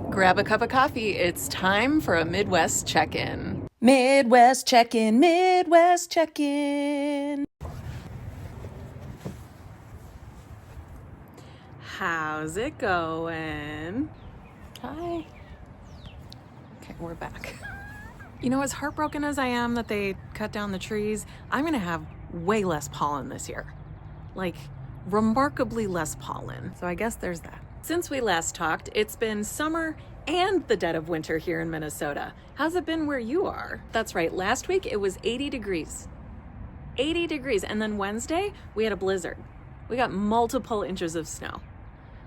Grab a cup of coffee. It's time for a Midwest check-in. Midwest check-in, Midwest check-in. How's it going? Hi. Okay, we're back. You know, as heartbroken as I am that they cut down the trees, I'm gonna have way less pollen this year. Like, remarkably less pollen. So I guess there's that. Since we last talked, it's been summer and the dead of winter here in Minnesota. How's it been where you are? That's right, last week it was 80 degrees. 80 degrees, and then Wednesday we had a blizzard. We got multiple inches of snow.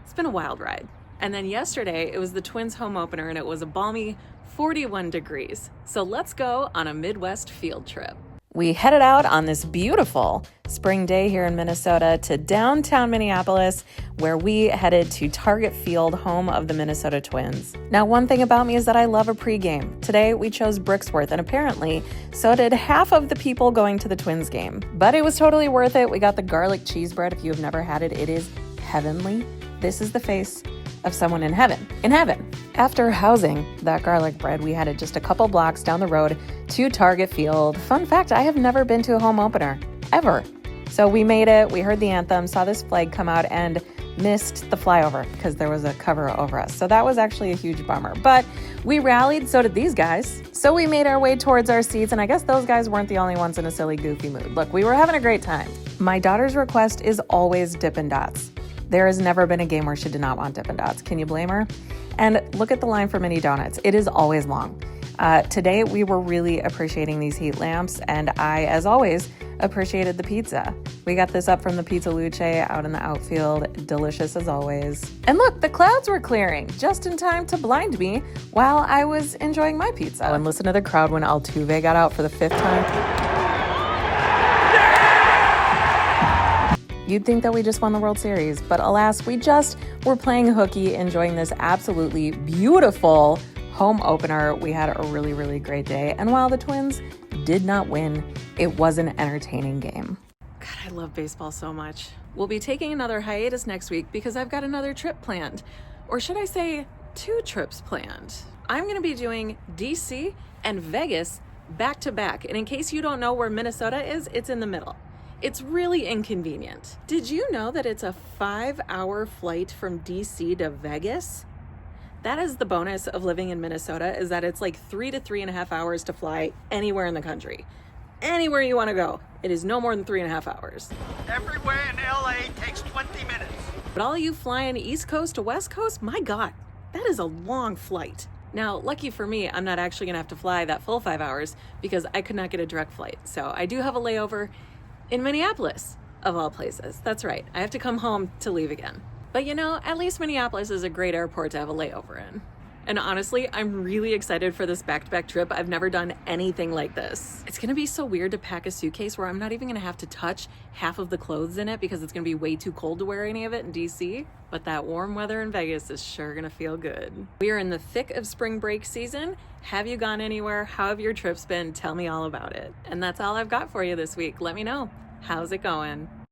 It's been a wild ride. And then yesterday it was the Twins home opener and it was a balmy 41 degrees. So let's go on a Midwest field trip. We headed out on this beautiful spring day here in Minnesota to downtown Minneapolis, where we headed to Target Field, home of the Minnesota Twins. Now, one thing about me is that I love a pregame. Today, we chose Brixworth, and apparently, so did half of the people going to the Twins game. But it was totally worth it. We got the garlic cheese bread. If you have never had it, it is heavenly. This is the face of someone in heaven. In heaven. After housing that garlic bread, we headed just a couple blocks down the road to Target Field. Fun fact, I have never been to a home opener, ever. So we made it, we heard the anthem, saw this flag come out, and missed the flyover because there was a cover over us. So that was actually a huge bummer. But we rallied, so did these guys. So we made our way towards our seats, and I guess those guys weren't the only ones in a silly, goofy mood. Look, we were having a great time. My daughter's request is always Dippin' Dots. There has never been a game where she did not want Dippin' Dots. Can you blame her? And look at the line for mini donuts. It is always long. Today, we were really appreciating these heat lamps, and I, as always, appreciated the pizza. We got this up from the Pizza Luce out in the outfield. Delicious as always. And look, the clouds were clearing just in time to blind me while I was enjoying my pizza. And listen to the crowd when Altuve got out for the 5th time. You'd think that we just won the World Series, but alas, we just were playing hooky, enjoying this absolutely beautiful home opener. We had a really, really great day. And while the Twins did not win, it was an entertaining game. God, I love baseball so much. We'll be taking another hiatus next week because I've got another trip planned. Or should I say 2 trips planned? I'm going to be doing DC and Vegas back to back. And in case you don't know where Minnesota is, it's in the middle. It's really inconvenient. Did you know that it's a 5-hour flight from DC to Vegas? That is the bonus of living in Minnesota, is that it's like 3 to 3.5 hours to fly anywhere in the country. Anywhere you want to go, it is no more than 3.5 hours. Everywhere in LA takes 20 minutes. But all you flying East Coast to West Coast, my God, that is a long flight. Now, lucky for me, I'm not actually gonna have to fly that full 5 hours because I could not get a direct flight. So I do have a layover in Minneapolis, of all places. That's right, I have to come home to leave again. But you know, at least Minneapolis is a great airport to have a layover in. And honestly, I'm really excited for this back-to-back trip. I've never done anything like this. It's gonna be so weird to pack a suitcase where I'm not even gonna have to touch half of the clothes in it because it's gonna be way too cold to wear any of it in DC. But that warm weather in Vegas is sure gonna feel good. We are in the thick of spring break season. Have you gone anywhere? How have your trips been? Tell me all about it. And that's all I've got for you this week. Let me know. How's it going?